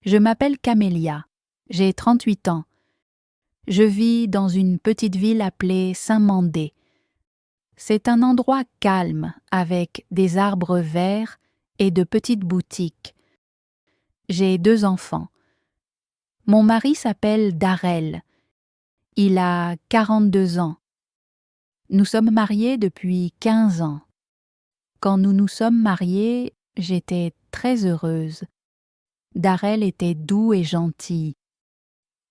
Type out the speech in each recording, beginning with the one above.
Je m'appelle Camélia, j'ai 38 ans. Je vis dans une petite ville appelée Saint-Mandé. C'est un endroit calme avec des arbres verts et de petites boutiques. J'ai 2 enfants. Mon mari s'appelle Darrell. Il a 42 ans. Nous sommes mariés depuis 15 ans. Quand nous nous sommes mariés, j'étais très heureuse. Darrell était doux et gentil.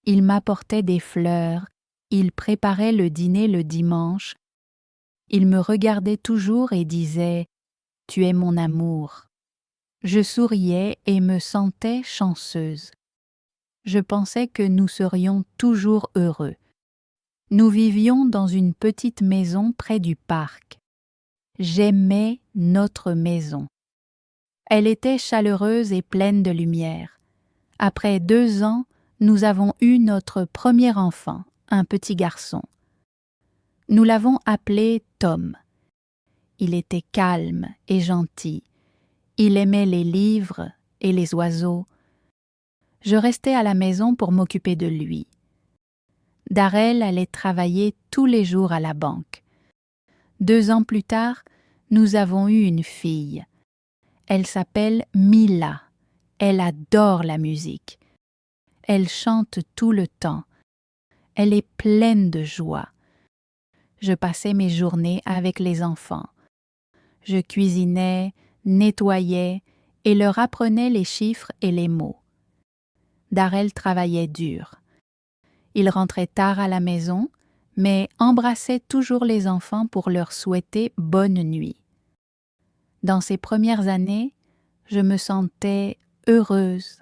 Il m'apportait des fleurs, il préparait le dîner le dimanche. Il me regardait toujours et disait « Tu es mon amour ». Je souriais et me sentais chanceuse. Je pensais que nous serions toujours heureux. Nous vivions dans une petite maison près du parc. J'aimais notre maison. Elle était chaleureuse et pleine de lumière. Après 2 ans, nous avons eu notre premier enfant, un petit garçon. Nous l'avons appelé Tom. Il était calme et gentil. Il aimait les livres et les oiseaux. Je restais à la maison pour m'occuper de lui. Darrell allait travailler tous les jours à la banque. 2 ans plus tard, nous avons eu une fille. Elle s'appelle Mila. Elle adore la musique. Elle chante tout le temps. Elle est pleine de joie. Je passais mes journées avec les enfants. Je cuisinais, nettoyais et leur apprenais les chiffres et les mots. Darrell travaillait dur. Il rentrait tard à la maison, mais embrassait toujours les enfants pour leur souhaiter bonne nuit. Dans ces premières années, je me sentais heureuse,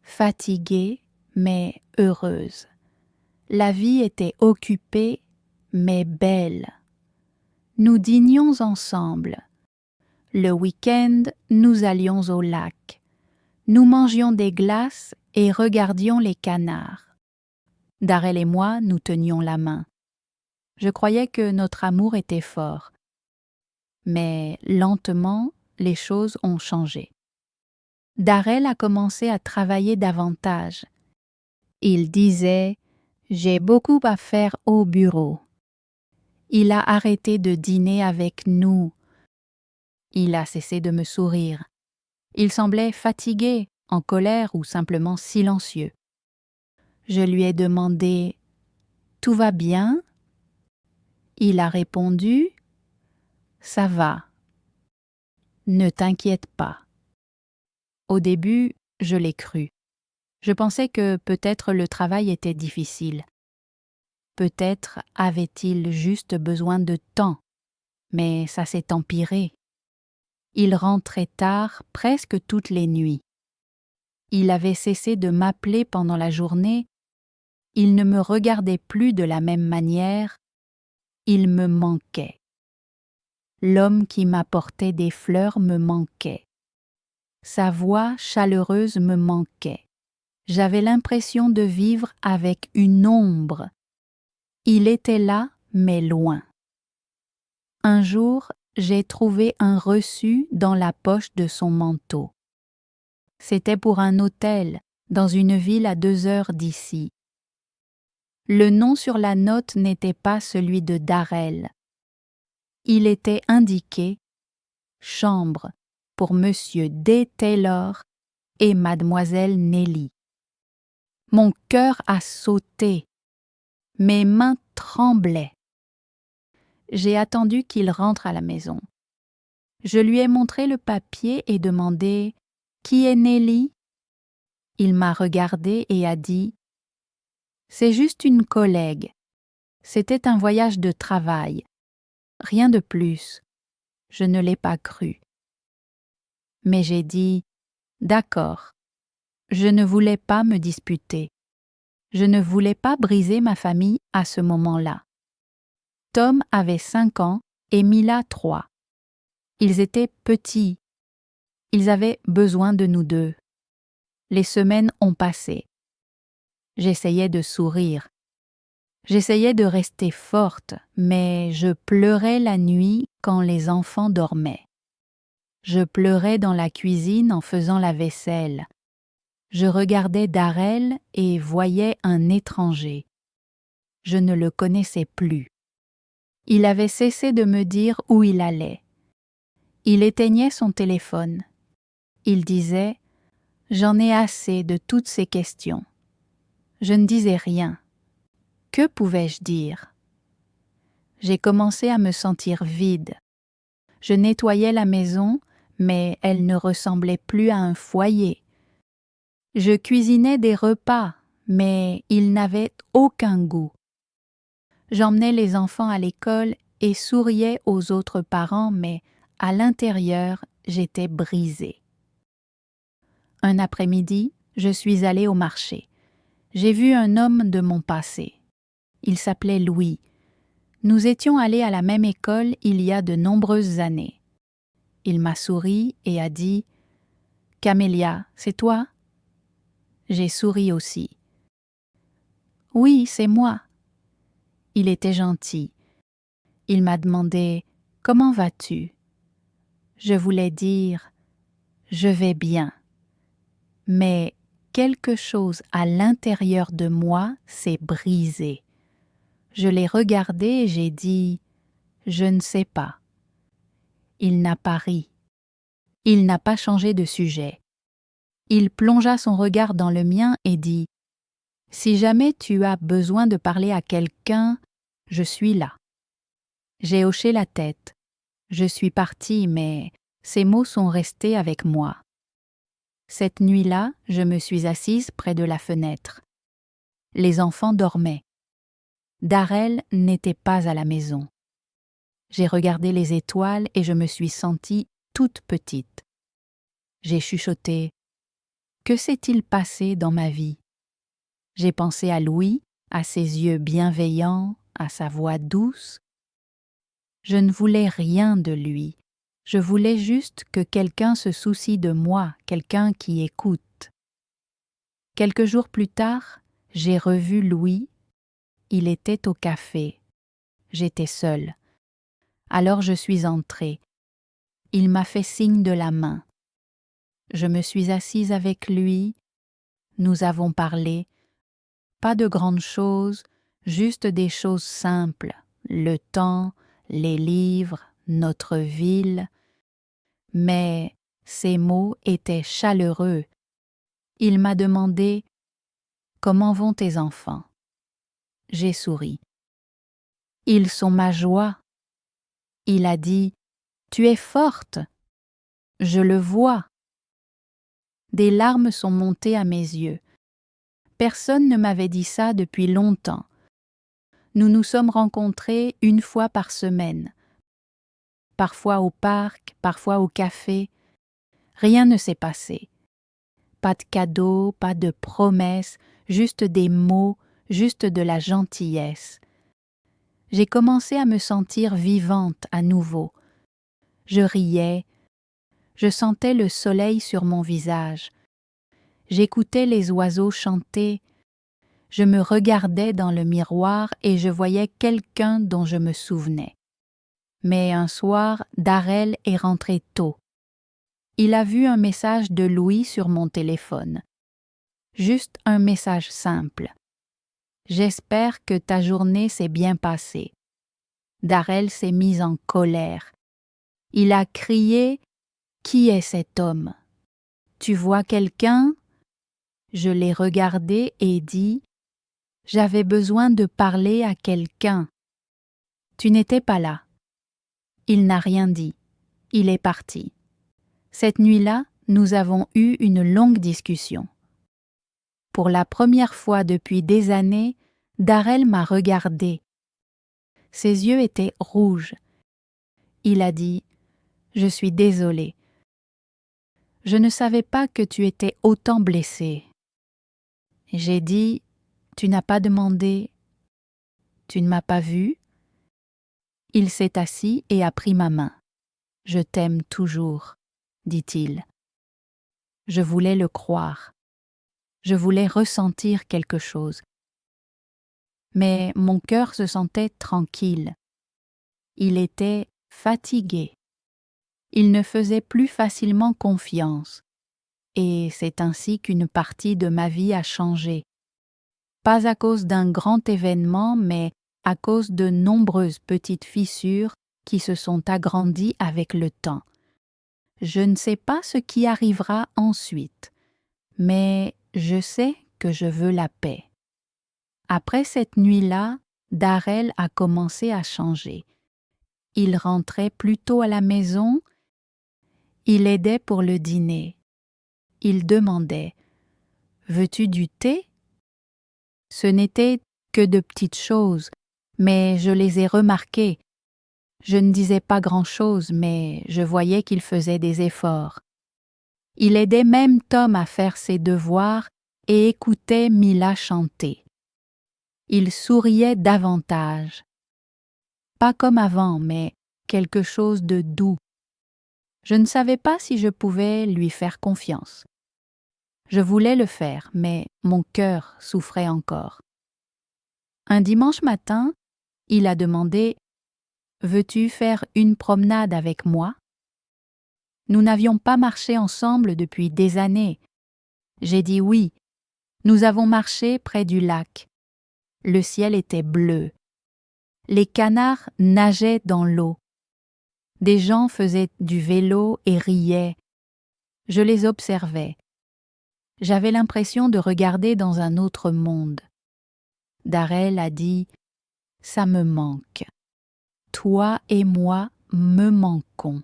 fatiguée, mais heureuse. La vie était occupée, mais belle. Nous dînions ensemble. Le week-end, nous allions au lac. Nous mangions des glaces et regardions les canards. Darrell et moi, nous tenions la main. Je croyais que notre amour était fort. Mais lentement, les choses ont changé. Darrell a commencé à travailler davantage. Il disait « J'ai beaucoup à faire au bureau ». Il a arrêté de dîner avec nous. Il a cessé de me sourire. Il semblait fatigué, en colère ou simplement silencieux. Je lui ai demandé « Tout va bien ?» Il a répondu « Ça va. Ne t'inquiète pas. » Au début, je l'ai cru. Je pensais que peut-être le travail était difficile. Peut-être avait-il juste besoin de temps, mais ça s'est empiré. Il rentrait tard presque toutes les nuits. Il avait cessé de m'appeler pendant la journée. Il ne me regardait plus de la même manière. Il me manquait. L'homme qui m'apportait des fleurs me manquait. Sa voix chaleureuse me manquait. J'avais l'impression de vivre avec une ombre. Il était là, mais loin. Un jour, j'ai trouvé un reçu dans la poche de son manteau. C'était pour un hôtel dans une ville à 2 heures d'ici. Le nom sur la note n'était pas celui de Darrell. Il était indiqué « Chambre pour Monsieur D. Taylor et Mademoiselle Nelly ». Mon cœur a sauté. Mes mains tremblaient. J'ai attendu qu'il rentre à la maison. Je lui ai montré le papier et demandé « Qui est Nelly ?» Il m'a regardé et a dit « C'est juste une collègue. C'était un voyage de travail. Rien de plus. » Je ne l'ai pas cru. Mais j'ai dit « D'accord. » Je ne voulais pas me disputer. Je ne voulais pas briser ma famille à ce moment-là. Tom avait 5 ans et Mila 3. Ils étaient petits. Ils avaient besoin de nous deux. Les semaines ont passé. J'essayais de sourire. J'essayais de rester forte, mais je pleurais la nuit quand les enfants dormaient. Je pleurais dans la cuisine en faisant la vaisselle. Je regardais Darrell et voyais un étranger. Je ne le connaissais plus. Il avait cessé de me dire où il allait. Il éteignait son téléphone. Il disait « J'en ai assez de toutes ces questions ». Je ne disais rien. Que pouvais-je dire? J'ai commencé à me sentir vide. Je nettoyais la maison, mais elle ne ressemblait plus à un foyer. Je cuisinais des repas, mais ils n'avaient aucun goût. J'emmenais les enfants à l'école et souriais aux autres parents, mais à l'intérieur, j'étais brisée. Un après-midi, je suis allée au marché. J'ai vu un homme de mon passé. Il s'appelait Louis. Nous étions allés à la même école il y a de nombreuses années. Il m'a souri et a dit « Camélia, c'est toi ?» J'ai souri aussi. « Oui, c'est moi. » Il était gentil. Il m'a demandé « Comment vas-tu » Je voulais dire « Je vais bien ». Mais quelque chose à l'intérieur de moi s'est brisé. Je l'ai regardé et j'ai dit « Je ne sais pas ». Il n'a pas ri. Il n'a pas changé de sujet. Il plongea son regard dans le mien et dit « Si jamais tu as besoin de parler à quelqu'un, je suis là. » J'ai hoché la tête. Je suis partie, mais ces mots sont restés avec moi. Cette nuit-là, je me suis assise près de la fenêtre. Les enfants dormaient. Darrell n'était pas à la maison. J'ai regardé les étoiles et je me suis sentie toute petite. J'ai chuchoté « Que s'est-il passé dans ma vie ?» J'ai pensé à Louis, à ses yeux bienveillants, à sa voix douce. Je ne voulais rien de lui. Je voulais juste que quelqu'un se soucie de moi, quelqu'un qui écoute. Quelques jours plus tard, j'ai revu Louis. Il était au café. J'étais seule. Alors je suis entrée. Il m'a fait signe de la main. Je me suis assise avec lui. Nous avons parlé. Pas de grandes choses, juste des choses simples. Le temps, les livres, notre ville. Mais ces mots étaient chaleureux. Il m'a demandé « Comment vont tes enfants ?» J'ai souri. « Ils sont ma joie. » Il a dit « Tu es forte. » Je le vois. Des larmes sont montées à mes yeux. Personne ne m'avait dit ça depuis longtemps. Nous nous sommes rencontrés une fois par semaine. Parfois au parc, parfois au café. Rien ne s'est passé. Pas de cadeaux, pas de promesses, juste des mots, juste de la gentillesse. J'ai commencé à me sentir vivante à nouveau. Je riais, je sentais le soleil sur mon visage. J'écoutais les oiseaux chanter. Je me regardais dans le miroir et je voyais quelqu'un dont je me souvenais. Mais un soir, Darrell est rentré tôt. Il a vu un message de Louis sur mon téléphone. Juste un message simple. « J'espère que ta journée s'est bien passée. » Darrell s'est mis en colère. Il a crié « Qui est cet homme? Tu vois quelqu'un ?» Je l'ai regardé et dit « J'avais besoin de parler à quelqu'un. » Tu n'étais pas là. Il n'a rien dit. Il est parti. Cette nuit-là, nous avons eu une longue discussion. Pour la première fois depuis des années, Darrell m'a regardé. Ses yeux étaient rouges. Il a dit « Je suis désolé. Je ne savais pas que tu étais autant blessé. » J'ai dit « Tu n'as pas demandé. Tu ne m'as pas vu. » Il s'est assis et a pris ma main. « Je t'aime toujours, » dit-il. Je voulais le croire. Je voulais ressentir quelque chose. Mais mon cœur se sentait tranquille. Il était fatigué. Il ne faisait plus facilement confiance. et c'est ainsi qu'une partie de ma vie a changé. Pas à cause d'un grand événement, mais à cause de nombreuses petites fissures qui se sont agrandies avec le temps. Je ne sais pas ce qui arrivera ensuite, mais je sais que je veux la paix. Après cette nuit-là, Darrell a commencé à changer. Il rentrait plus tôt à la maison, il aidait pour le dîner. Il demandait « Veux-tu du thé ?» Ce n'était que de petites choses, mais je les ai remarquées. Je ne disais pas grand-chose, mais je voyais qu'il faisait des efforts. Il aidait même Tom à faire ses devoirs et écoutait Mila chanter. Il souriait davantage. Pas comme avant, mais quelque chose de doux. Je ne savais pas si je pouvais lui faire confiance. Je voulais le faire, mais mon cœur souffrait encore. Un dimanche matin, il a demandé « Veux-tu faire une promenade avec moi ?» Nous n'avions pas marché ensemble depuis des années. J'ai dit oui. Nous avons marché près du lac. Le ciel était bleu. Les canards nageaient dans l'eau. Des gens faisaient du vélo et riaient. Je les observais. J'avais l'impression de regarder dans un autre monde. Darrell a dit « Ça me manque. Toi et moi me manquons. »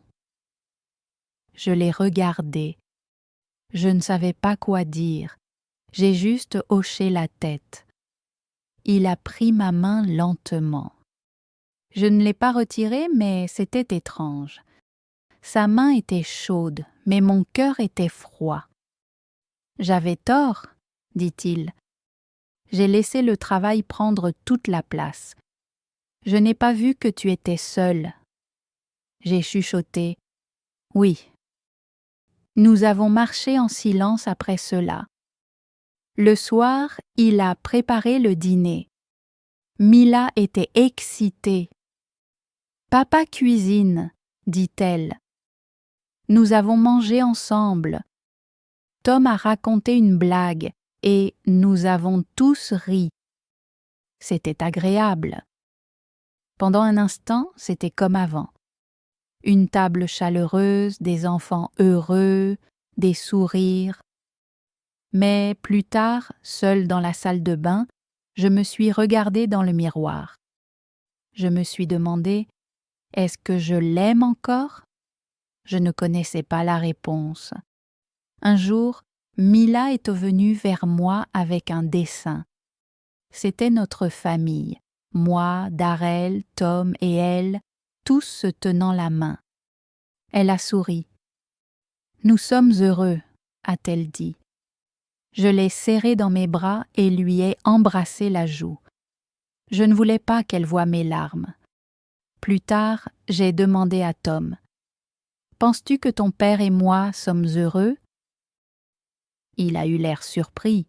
Je l'ai regardé. Je ne savais pas quoi dire. J'ai juste hoché la tête. Il a pris ma main lentement. Je ne l'ai pas retirée, mais c'était étrange. Sa main était chaude, mais mon cœur était froid. « J'avais tort, » dit-il. J'ai laissé le travail prendre toute la place. Je n'ai pas vu que tu étais seule. J'ai chuchoté. Oui. Nous avons marché en silence après cela. Le soir, il a préparé le dîner. Mila était excitée. « Papa cuisine, » dit-elle. Nous avons mangé ensemble. Tom a raconté une blague et nous avons tous ri. C'était agréable. Pendant un instant, c'était comme avant. Une table chaleureuse, des enfants heureux, des sourires. Mais plus tard, seule dans la salle de bain, je me suis regardée dans le miroir. Je me suis demandé, est-ce que je l'aime encore? Je ne connaissais pas la réponse. Un jour, Mila est venue vers moi avec un dessin. C'était notre famille, moi, Darrell, Tom et elle, tous se tenant la main. Elle a souri. « Nous sommes heureux », a-t-elle dit. Je l'ai serrée dans mes bras et lui ai embrassé la joue. Je ne voulais pas qu'elle voie mes larmes. Plus tard, j'ai demandé à Tom « Penses-tu que ton père et moi sommes heureux ?» Il a eu l'air surpris.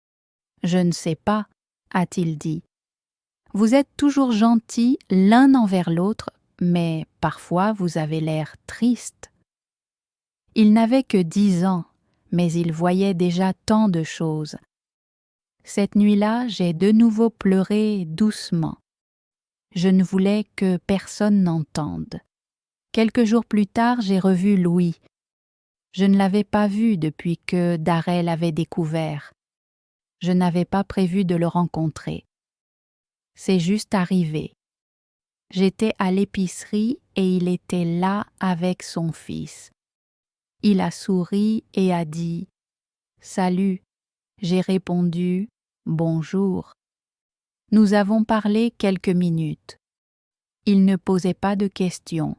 « Je ne sais pas », a-t-il dit. « Vous êtes toujours gentils l'un envers l'autre, mais parfois vous avez l'air triste. » Il n'avait que 10 ans, mais il voyait déjà tant de choses. Cette nuit-là, j'ai de nouveau pleuré doucement. Je ne voulais que personne n'entende. Quelques jours plus tard, j'ai revu Louis. Je ne l'avais pas vu depuis que Darrell avait découvert. Je n'avais pas prévu de le rencontrer. C'est juste arrivé. J'étais à l'épicerie et il était là avec son fils. Il a souri et a dit « Salut ». J'ai répondu « Bonjour ». Nous avons parlé quelques minutes. Il ne posait pas de questions.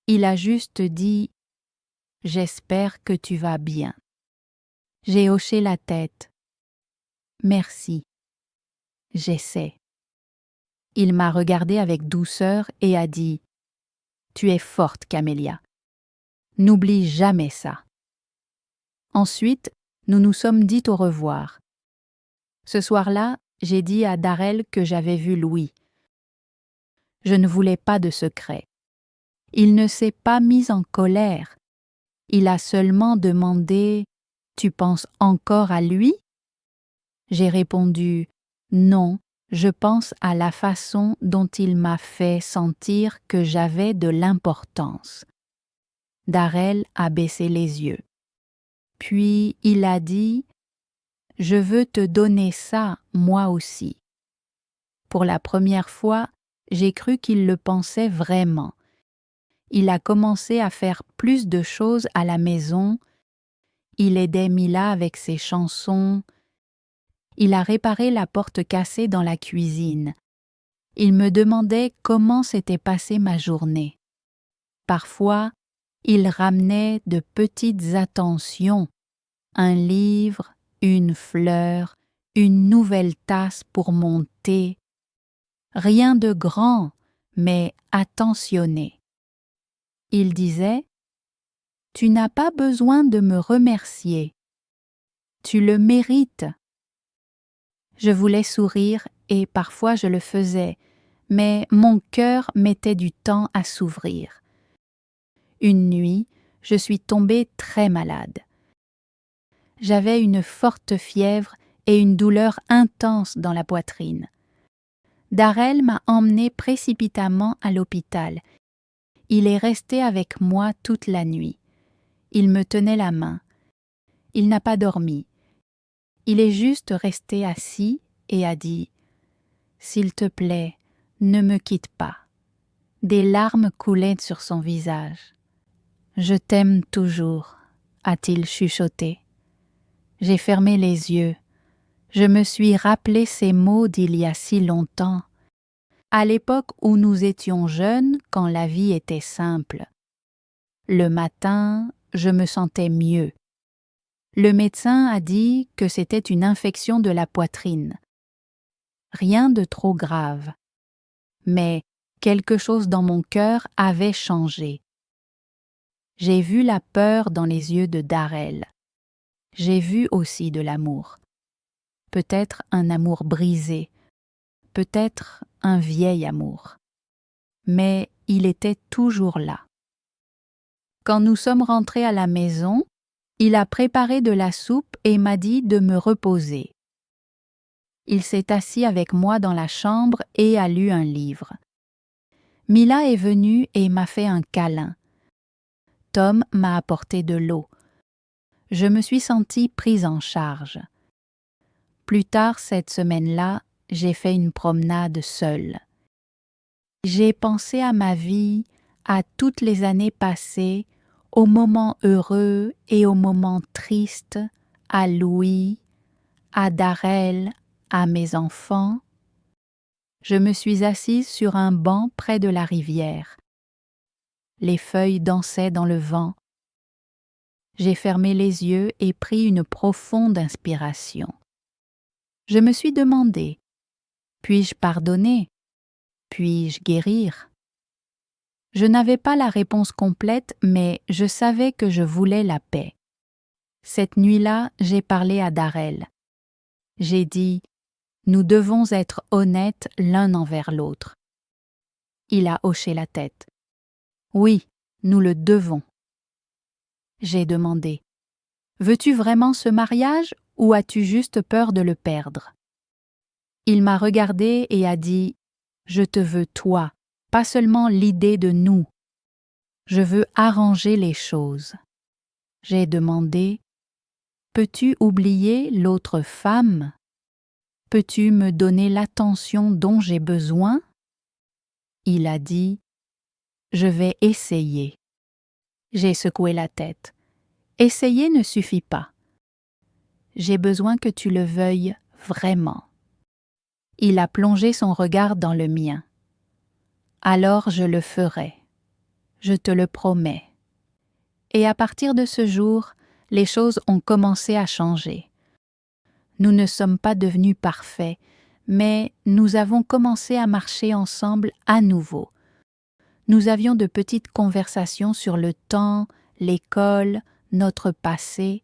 Il a juste dit « J'espère que tu vas bien ». J'ai hoché la tête. « Merci. J'essaie ». Il m'a regardé avec douceur et a dit « Tu es forte, Camélia. N'oublie jamais ça. » Ensuite, nous nous sommes dit au revoir. Ce soir-là, j'ai dit à Darrell que j'avais vu Louis. Je ne voulais pas de secret. Il ne s'est pas mis en colère. Il a seulement demandé Tu penses encore à lui? J'ai répondu « Non, je pense à la façon dont il m'a fait sentir que j'avais de l'importance. » Darrell a baissé les yeux. Puis il a dit « Je veux te donner ça, moi aussi. » Pour la première fois, j'ai cru qu'il le pensait vraiment. Il a commencé à faire plus de choses à la maison. Il aidait Mila avec ses chansons. Il a réparé la porte cassée dans la cuisine. Il me demandait comment s'était passée ma journée. Parfois, il ramenait de petites attentions, un livre, une fleur, une nouvelle tasse pour mon thé. Rien de grand, mais attentionné. Il disait « Tu n'as pas besoin de me remercier. Tu le mérites. » Je voulais sourire et parfois je le faisais, mais mon cœur mettait du temps à s'ouvrir. Une nuit, je suis tombée très malade. J'avais une forte fièvre et une douleur intense dans la poitrine. Darrell m'a emmenée précipitamment à l'hôpital. Il est resté avec moi toute la nuit. Il me tenait la main. Il n'a pas dormi. Il est juste resté assis et a dit « S'il te plaît, ne me quitte pas. » Des larmes coulaient sur son visage. « Je t'aime toujours, » a-t-il chuchoté. J'ai fermé les yeux. Je me suis rappelé ces mots d'il y a si longtemps, à l'époque où nous étions jeunes, quand la vie était simple. Le matin, je me sentais mieux. Le médecin a dit que c'était une infection de la poitrine. Rien de trop grave. Mais quelque chose dans mon cœur avait changé. J'ai vu la peur dans les yeux de Darrell. J'ai vu aussi de l'amour. Peut-être un amour brisé, peut-être un vieil amour. Mais il était toujours là. Quand nous sommes rentrés à la maison, il a préparé de la soupe et m'a dit de me reposer. Il s'est assis avec moi dans la chambre et a lu un livre. Mila est venue et m'a fait un câlin. Tom m'a apporté de l'eau. Je me suis sentie prise en charge. Plus tard cette semaine-là, j'ai fait une promenade seule. J'ai pensé à ma vie, à toutes les années passées, aux moments heureux et aux moments tristes, à Louis, à Darrell, à mes enfants. Je me suis assise sur un banc près de la rivière. Les feuilles dansaient dans le vent. J'ai fermé les yeux et pris une profonde inspiration. Je me suis demandé, puis-je pardonner? Puis-je guérir? Je n'avais pas la réponse complète, mais je savais que je voulais la paix. Cette nuit-là, j'ai parlé à Darrell. J'ai dit « Nous devons être honnêtes l'un envers l'autre. » Il a hoché la tête. « Oui, nous le devons. » J'ai demandé « Veux-tu vraiment ce mariage ou as-tu juste peur de le perdre? » Il m'a regardé et a dit « Je te veux toi, pas seulement l'idée de nous. Je veux arranger les choses. » J'ai demandé « Peux-tu oublier l'autre femme? Peux-tu me donner l'attention dont j'ai besoin? » Il a dit « Je vais essayer. » J'ai secoué la tête. Essayer ne suffit pas. J'ai besoin que tu le veuilles vraiment. Il a plongé son regard dans le mien. Alors je le ferai. Je te le promets. Et à partir de ce jour, les choses ont commencé à changer. Nous ne sommes pas devenus parfaits, mais nous avons commencé à marcher ensemble à nouveau. Nous avions de petites conversations sur le temps, l'école, notre passé.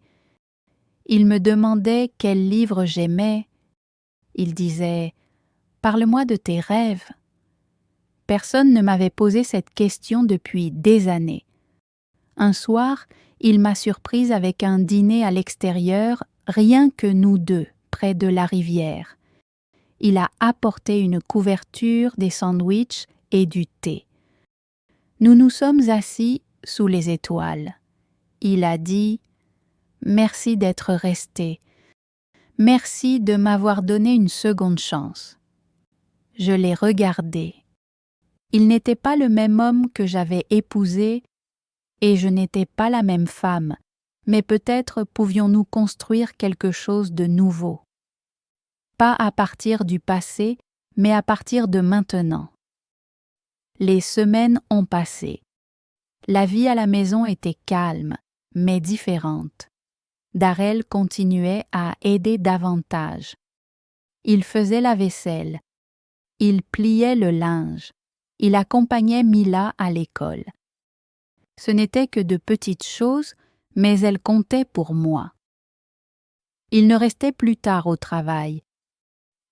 Il me demandait quel livre j'aimais. Il disait « Parle-moi de tes rêves. » Personne ne m'avait posé cette question depuis des années. Un soir, Il m'a surprise avec un dîner à l'extérieur, rien que nous deux, près de la rivière. Il a apporté une couverture, des sandwichs et du thé. Nous nous sommes assis sous les étoiles. Il a dit « Merci d'être resté. Merci de m'avoir donné une seconde chance. » Je l'ai regardé. Il n'était pas le même homme que j'avais épousé et je n'étais pas la même femme, mais peut-être pouvions-nous construire quelque chose de nouveau. Pas à partir du passé, mais à partir de maintenant. Les semaines ont passé. La vie à la maison était calme, mais différente. Darrell continuait à aider davantage. Il faisait la vaisselle. Il pliait le linge. Il accompagnait Mila à l'école. Ce n'étaient que de petites choses, mais elles comptaient pour moi. Il ne restait plus tard au travail.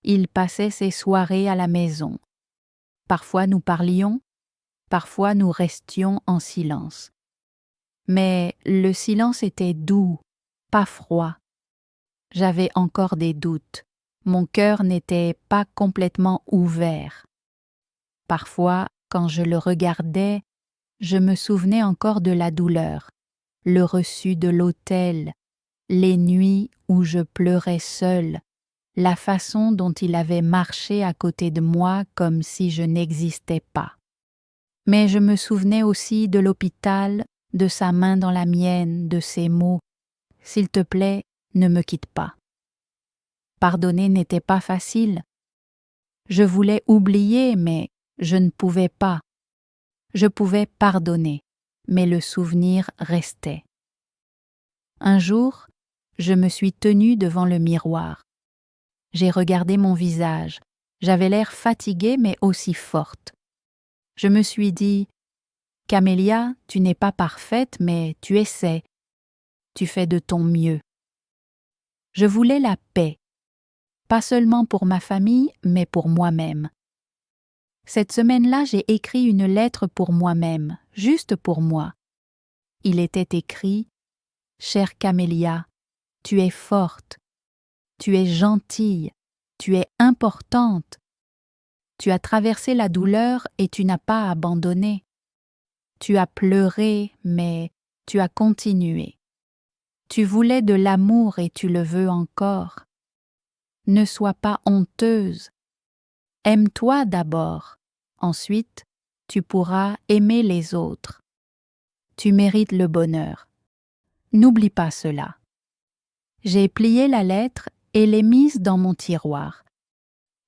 Il passait ses soirées à la maison. Parfois nous parlions, parfois nous restions en silence. Mais le silence était doux, pas froid. J'avais encore des doutes. Mon cœur n'était pas complètement ouvert. Parfois, quand je le regardais, je me souvenais encore de la douleur, le reçu de l'autel, les nuits où je pleurais seule, la façon dont il avait marché à côté de moi comme si je n'existais pas. Mais je me souvenais aussi de l'hôpital, de sa main dans la mienne, de ses mots « S'il te plaît, ne me quitte pas ». Pardonner n'était pas facile. Je voulais oublier, mais je ne pouvais pas. Je pouvais pardonner, mais le souvenir restait. Un jour, je me suis tenue devant le miroir. J'ai regardé mon visage. J'avais l'air fatiguée mais aussi forte. Je me suis dit « Camélia, tu n'es pas parfaite, mais tu essaies. Tu fais de ton mieux. » Je voulais la paix, pas seulement pour ma famille, mais pour moi-même. Cette semaine-là, j'ai écrit une lettre pour moi-même, juste pour moi. Il était écrit « Chère Camélia, tu es forte, tu es gentille, tu es importante. Tu as traversé la douleur et tu n'as pas abandonné. Tu as pleuré, mais tu as continué. Tu voulais de l'amour et tu le veux encore. Ne sois pas honteuse. Aime-toi d'abord. Ensuite, tu pourras aimer les autres. Tu mérites le bonheur. N'oublie pas cela. » J'ai plié la lettre et l'ai mise dans mon tiroir.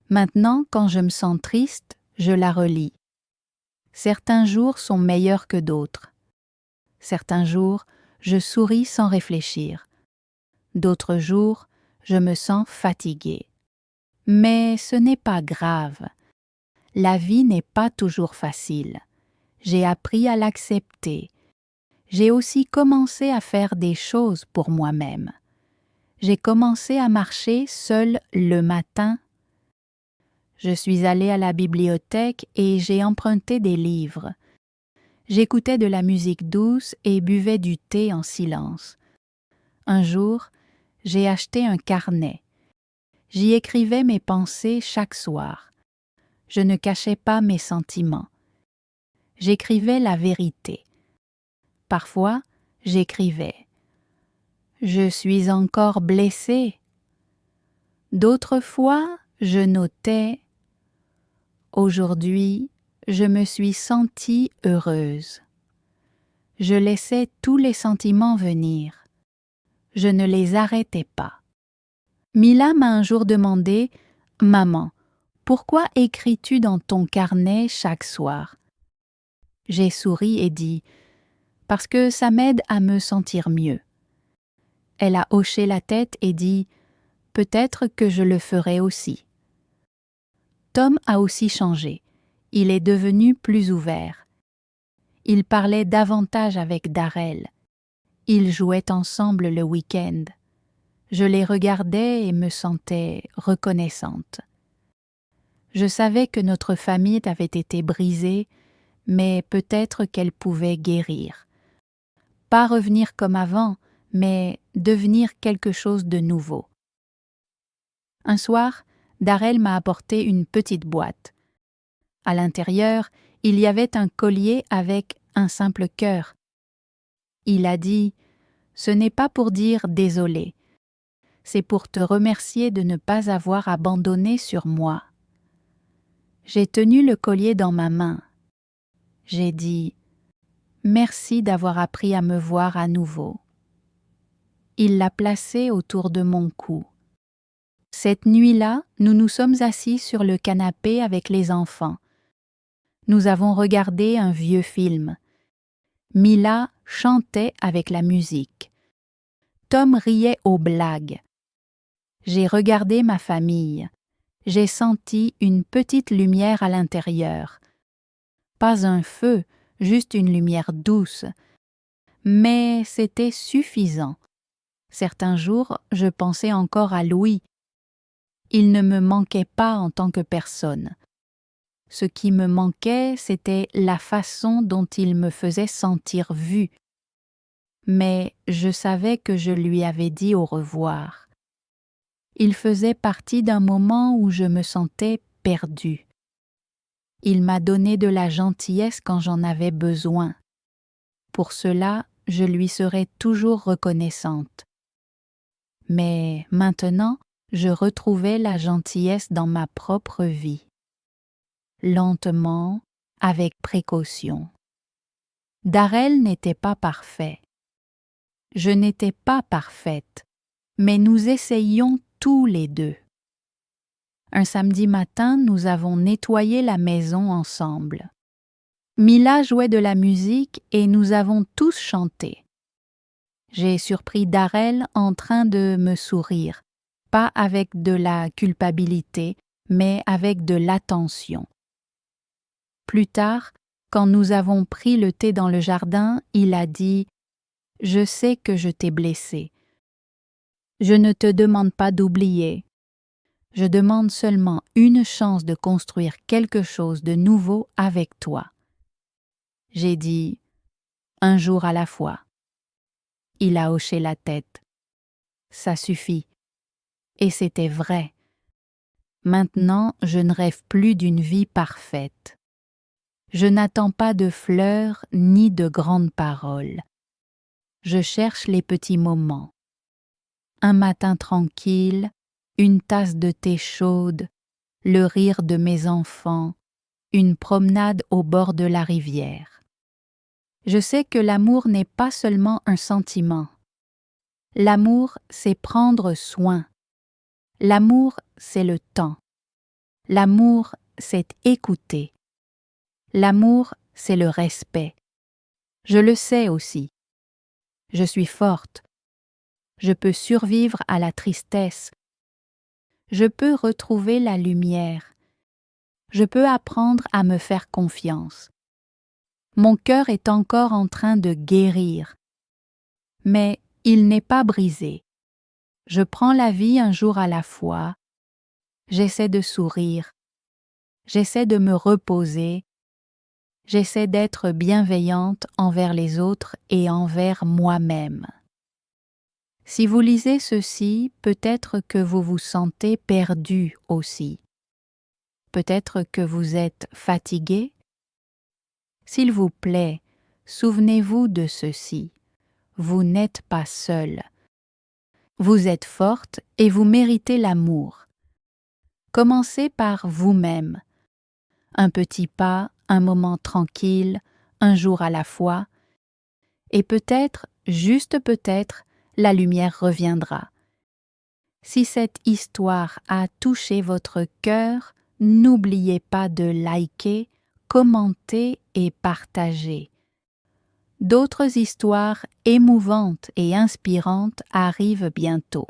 Maintenant, quand je me sens triste, je la relis. Certains jours sont meilleurs que d'autres. Certains jours, je souris sans réfléchir. D'autres jours, je me sens fatiguée. Mais ce n'est pas grave. La vie n'est pas toujours facile. J'ai appris à l'accepter. J'ai aussi commencé à faire des choses pour moi-même. J'ai commencé à marcher seule le matin. Je suis allée à la bibliothèque et j'ai emprunté des livres. J'écoutais de la musique douce et buvais du thé en silence. Un jour, j'ai acheté un carnet. J'y écrivais mes pensées chaque soir. Je ne cachais pas mes sentiments. J'écrivais la vérité. Parfois, j'écrivais « Je suis encore blessée ». D'autres fois, je notais « Aujourd'hui, je me suis sentie heureuse ». Je laissais tous les sentiments venir. Je ne les arrêtais pas. Mila m'a un jour demandé « Maman, pourquoi écris-tu dans ton carnet chaque soir ?» J'ai souri et dit « Parce que ça m'aide à me sentir mieux. » Elle a hoché la tête et dit « Peut-être que je le ferai aussi. » Tom a aussi changé. Il est devenu plus ouvert. Il parlait davantage avec Darrell. Ils jouaient ensemble le week-end. Je les regardais et me sentais reconnaissante. Je savais que notre famille avait été brisée, mais peut-être qu'elle pouvait guérir. pas revenir comme avant, mais devenir quelque chose de nouveau. Un soir, Darrell m'a apporté une petite boîte. À l'intérieur, il y avait un collier avec un simple cœur. Il a dit « Ce n'est pas pour dire désolé, c'est pour te remercier de ne pas avoir abandonné sur moi. » J'ai tenu le collier dans ma main. J'ai dit « Merci d'avoir appris à me voir à nouveau. » Il l'a placé autour de mon cou. Cette nuit-là, nous nous sommes assis sur le canapé avec les enfants. Nous avons regardé un vieux film. Mila chantait avec la musique. Tom riait aux blagues. J'ai regardé ma famille. J'ai senti une petite lumière à l'intérieur. Pas un feu, juste une lumière douce. Mais c'était suffisant. Certains jours, je pensais encore à Louis. Il ne me manquait pas en tant que personne. Ce qui me manquait, c'était la façon dont il me faisait sentir vue. Mais je savais que je lui avais dit au revoir. Il faisait partie d'un moment où je me sentais perdue. Il m'a donné de la gentillesse quand j'en avais besoin. Pour cela, je lui serai toujours reconnaissante. Mais maintenant, je retrouvais la gentillesse dans ma propre vie. Lentement, avec précaution. Darrell n'était pas parfait. Je n'étais pas parfaite, mais nous essayions tous les deux. Un samedi matin, nous avons nettoyé la maison ensemble. Mila jouait de la musique et nous avons tous chanté. J'ai surpris Darrell en train de me sourire, pas avec de la culpabilité, mais avec de l'attention. Plus tard, quand nous avons pris le thé dans le jardin, il a dit « Je sais que je t'ai blessé. Je ne te demande pas d'oublier. Je demande seulement une chance de construire quelque chose de nouveau avec toi. » J'ai dit « Un jour à la fois. » Il a hoché la tête. Ça suffit. Et c'était vrai. Maintenant, je ne rêve plus d'une vie parfaite. Je n'attends pas de fleurs ni de grandes paroles. Je cherche les petits moments. Un matin tranquille, une tasse de thé chaude, le rire de mes enfants, une promenade au bord de la rivière. Je sais que l'amour n'est pas seulement un sentiment. L'amour, c'est prendre soin. L'amour, c'est le temps. L'amour, c'est écouter. L'amour, c'est le respect. Je le sais aussi. Je suis forte. Je peux survivre à la tristesse. Je peux retrouver la lumière. Je peux apprendre à me faire confiance. Mon cœur est encore en train de guérir. Mais il n'est pas brisé. Je prends la vie un jour à la fois. J'essaie de sourire. J'essaie de me reposer. J'essaie d'être bienveillante envers les autres et envers moi-même. Si vous lisez ceci, peut-être que vous vous sentez perdu aussi. Peut-être que vous êtes fatigué. S'il vous plaît, souvenez-vous de ceci. Vous n'êtes pas seul. Vous êtes forte et vous méritez l'amour. Commencez par vous-même. Un petit pas, un moment tranquille, un jour à la fois. Et peut-être, juste peut-être, la lumière reviendra. Si cette histoire a touché votre cœur, n'oubliez pas de liker, commenter et partager. D'autres histoires émouvantes et inspirantes arrivent bientôt.